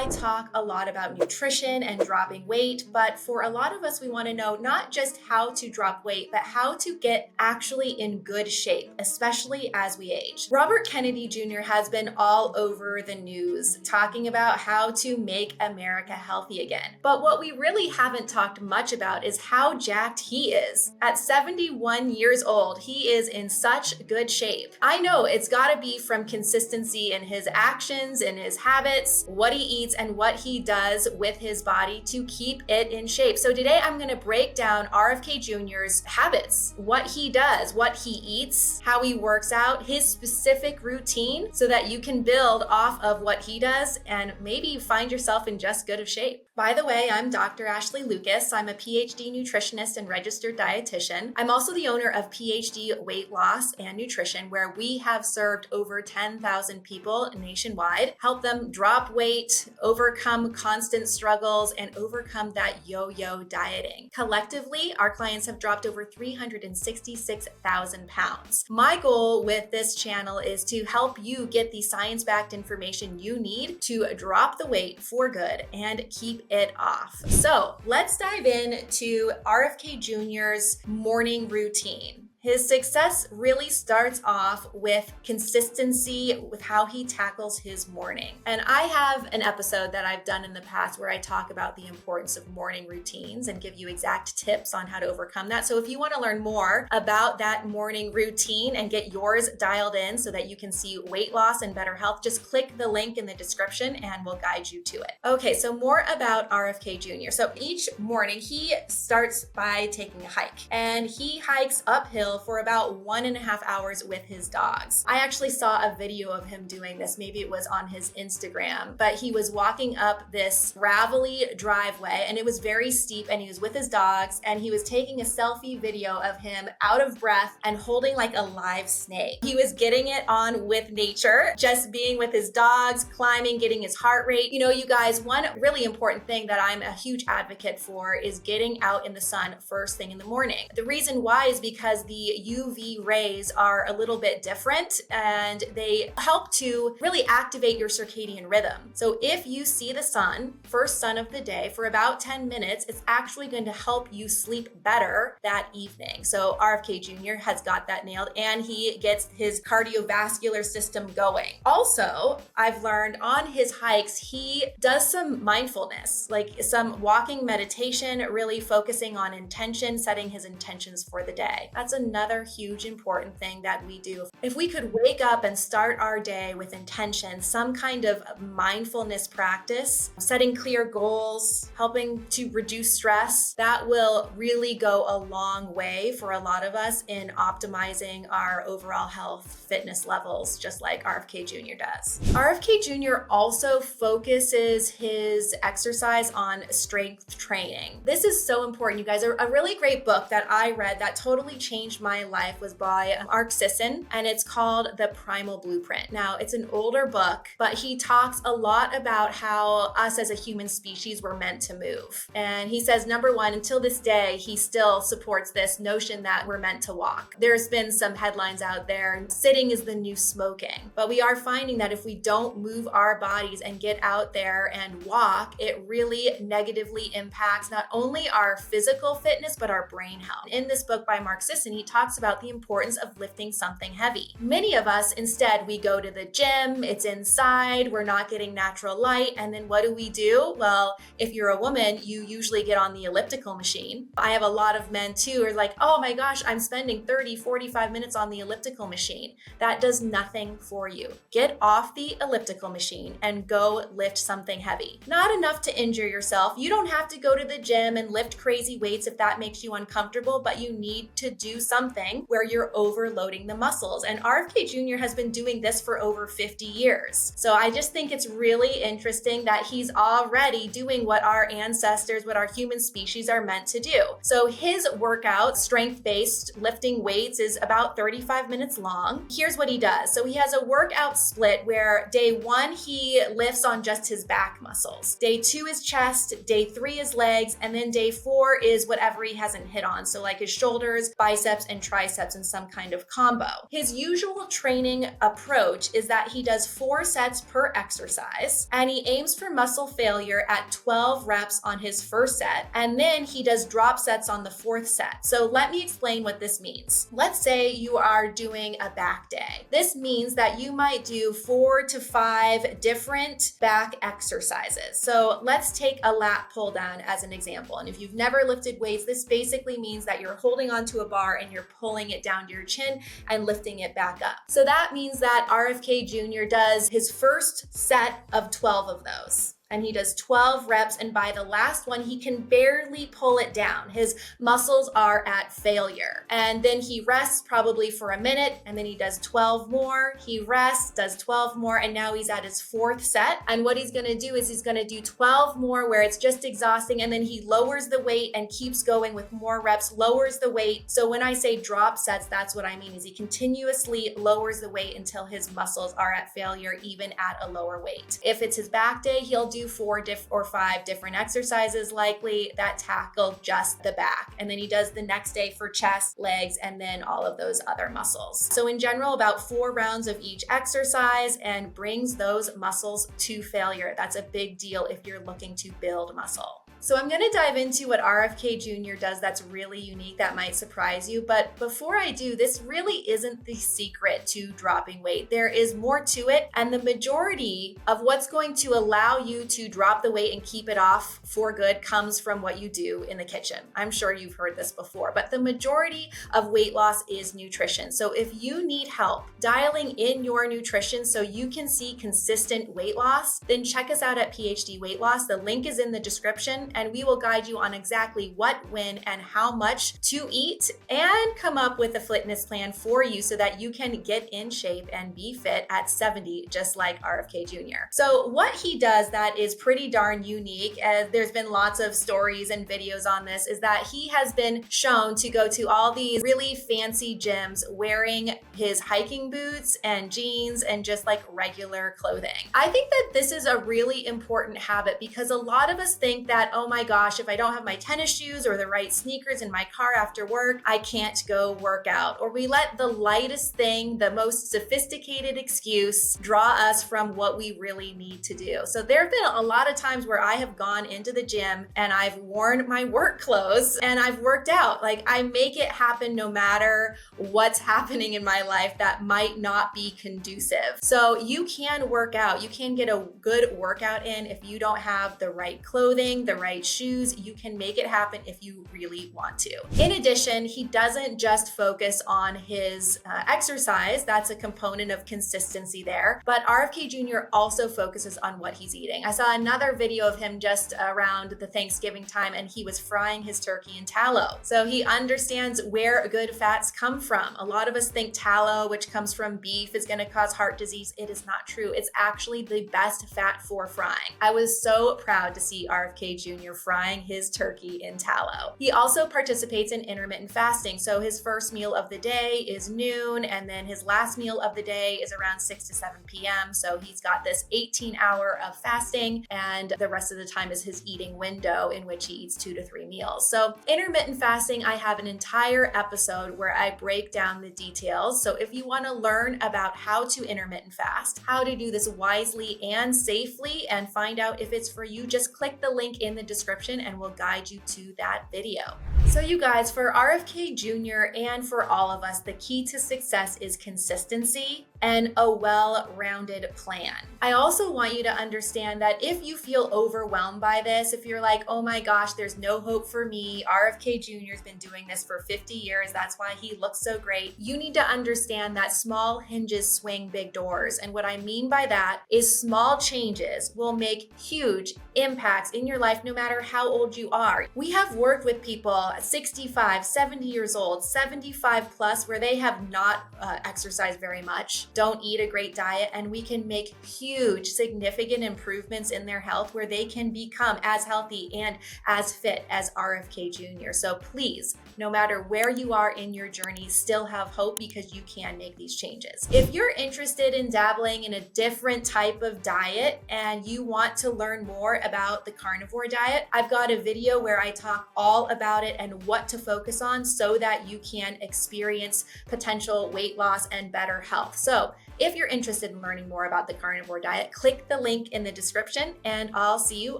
I talk a lot about nutrition and dropping weight, but for a lot of us, we want to know not just how to drop weight, but how to get actually in good shape, especially as we age. Robert Kennedy Jr. has been all over the news talking about how to make America healthy again. But what we really haven't talked much about is how jacked he is. At 71 years old, he is in such good shape. I know it's gotta be from consistency in his actions, in his habits, what he eats, and what he does with his body to keep it in shape. So today I'm gonna break down RFK Jr.'s habits, what he does, what he eats, how he works out, his specific routine, so that you can build off of what he does and maybe find yourself in just good of shape. By the way, I'm Dr. Ashley Lucas. I'm a PhD nutritionist and registered dietitian. I'm also the owner of PhD Weight Loss and Nutrition, where we have served over 10,000 people nationwide, help them drop weight, overcome constant struggles, and overcome that yo-yo dieting. Collectively, our clients have dropped over 366,000 pounds. My goal with this channel is to help you get the science-backed information you need to drop the weight for good and keep it off. So let's dive into RFK Jr.'s morning routine. His success really starts off with consistency with how he tackles his morning. And I have an episode that I've done in the past where I talk about the importance of morning routines and give you exact tips on how to overcome that. So if you want to learn more about that morning routine and get yours dialed in so that you can see weight loss and better health, just click the link in the description and we'll guide you to it. Okay, so more about RFK Jr. So each morning he starts by taking a hike, and he hikes uphill for about 1.5 hours with his dogs. I actually saw a video of him doing this. Maybe it was on his Instagram, but he was walking up this gravelly driveway and it was very steep, and he was with his dogs and he was taking a selfie video of him out of breath and holding like a live snake. He was getting it on with nature, just being with his dogs, climbing, getting his heart rate. You know, you guys, one really important thing that I'm a huge advocate for is getting out in the sun first thing in the morning. The reason why is because the UV rays are a little bit different and they help to really activate your circadian rhythm. So if you see the sun, first sun of the day, for about 10 minutes, it's actually going to help you sleep better that evening. So RFK Jr. has got that nailed, and he gets his cardiovascular system going. Also, I've learned on his hikes, he does some mindfulness, like some walking meditation, really focusing on intention, setting his intentions for the day. That's another huge important thing that we do. If we could wake up and start our day with intention, some kind of mindfulness practice, setting clear goals, helping to reduce stress, that will really go a long way for a lot of us in optimizing our overall health, fitness levels, just like RFK Jr. does. RFK Jr. also focuses his exercise on strength training. This is so important, you guys. A really great book that I read that totally changed my life was by Mark Sisson, and it's called The Primal Blueprint. Now, it's an older book, but he talks a lot about how us as a human species were meant to move. And he says, number one, until this day, he still supports this notion that we're meant to walk. There's been some headlines out there, sitting is the new smoking. But we are finding that if we don't move our bodies and get out there and walk, it really negatively impacts not only our physical fitness, but our brain health. In this book by Mark Sisson, he talks about the importance of lifting something heavy. Many of us, instead, we go to the gym, it's inside, we're not getting natural light, and then what do? Well, if you're a woman, you usually get on the elliptical machine. I have a lot of men too who are like, oh my gosh, I'm spending 30, 45 minutes on the elliptical machine. That does nothing for you. Get off the elliptical machine and go lift something heavy. Not enough to injure yourself. You don't have to go to the gym and lift crazy weights if that makes you uncomfortable, but you need to do something where you're overloading the muscles. And RFK Jr. has been doing this for over 50 years. So I just think it's really interesting that he's already doing what our ancestors, what our human species are meant to do. So his workout, strength-based lifting weights, is about 35 minutes long. Here's what he does. So he has a workout split where day 1, he lifts on just his back muscles. Day 2 is chest, day 3 is legs, and then day 4 is whatever he hasn't hit on. So like his shoulders, biceps, biceps and triceps in some kind of combo. His usual training approach is that he does 4 sets per exercise, and he aims for muscle failure at 12 reps on his first set, and then he does drop sets on the 4th set. So let me explain what this means. Let's say you are doing a back day. This means that you might do 4 to 5 different back exercises. So let's take a lat pull down as an example. And if you've never lifted weights, this basically means that you're holding onto a bar and you're pulling it down to your chin and lifting it back up. So that means that RFK Jr. does his first set of 12 of those. And he does 12 reps, and by the last one, he can barely pull it down. His muscles are at failure. And then he rests probably for a minute, and then he does 12 more. He rests, does 12 more, and now he's at his 4th set. And what he's gonna do is he's gonna do 12 more where it's just exhausting, and then he lowers the weight and keeps going with more reps, lowers the weight. So when I say drop sets, that's what I mean, is he continuously lowers the weight until his muscles are at failure, even at a lower weight. If it's his back day, he'll do 4 or 5 different exercises likely that tackle just the back. And then he does the next day for chest, legs, and then all of those other muscles. So in general, about 4 rounds of each exercise and brings those muscles to failure. That's a big deal if you're looking to build muscle. So I'm gonna dive into what RFK Jr. does that's really unique that might surprise you. But before I do, this really isn't the secret to dropping weight. There is more to it. And the majority of what's going to allow you to drop the weight and keep it off for good comes from what you do in the kitchen. I'm sure you've heard this before, but the majority of weight loss is nutrition. So if you need help dialing in your nutrition so you can see consistent weight loss, then check us out at PhD Weight Loss. The link is in the description, and we will guide you on exactly what, when, and how much to eat and come up with a fitness plan for you so that you can get in shape and be fit at 70, just like RFK Jr. So what he does that is pretty darn unique, as there's been lots of stories and videos on this, is that he has been shown to go to all these really fancy gyms wearing his hiking boots and jeans and just like regular clothing. I think that this is a really important habit because a lot of us think that, oh my gosh, if I don't have my tennis shoes or the right sneakers in my car after work, I can't go work out. Or we let the lightest thing, the most sophisticated excuse, draw us from what we really need to do. So there have been a lot of times where I have gone into the gym and I've worn my work clothes and I've worked out. Like, I make it happen no matter what's happening in my life that might not be conducive. So you can work out. You can get a good workout in if you don't have the right clothing, the right shoes. You can make it happen if you really want to. In addition, he doesn't just focus on his exercise. That's a component of consistency there. But RFK Jr. also focuses on what he's eating. I saw another video of him just around the Thanksgiving time, and he was frying his turkey in tallow. So he understands where good fats come from. A lot of us think tallow, which comes from beef, is going to cause heart disease. It is not true. It's actually the best fat for frying. I was so proud to see RFK Jr. frying his turkey in tallow. He also participates in intermittent fasting. So his first meal of the day is noon, and then his last meal of the day is around 6 to 7 p.m. So he's got this 18-hour of fasting, and the rest of the time is his eating window in which he eats 2 to 3 meals. So intermittent fasting, I have an entire episode where I break down the details. So if you want to learn about how to intermittent fast, how to do this wisely and safely, and find out if it's for you, just click the link in the description and we'll guide you to that video. So you guys, for RFK Jr. and for all of us, the key to success is consistency and a well-rounded plan. I also want you to understand that if you feel overwhelmed by this, if you're like, oh my gosh, there's no hope for me, RFK Jr. has been doing this for 50 years, that's why he looks so great, you need to understand that small hinges swing big doors. And what I mean by that is small changes will make huge impacts in your life no matter how old you are. We have worked with people 65, 70 years old, 75 plus, where they have not exercised very much. don't eat a great diet, and we can make huge, significant improvements in their health where they can become as healthy and as fit as RFK Jr. So please, no matter where you are in your journey, still have hope because you can make these changes. If you're interested in dabbling in a different type of diet and you want to learn more about the carnivore diet, I've got a video where I talk all about it and what to focus on so that you can experience potential weight loss and better health. So if you're interested in learning more about the carnivore diet, click the link in the description and I'll see you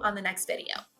on the next video.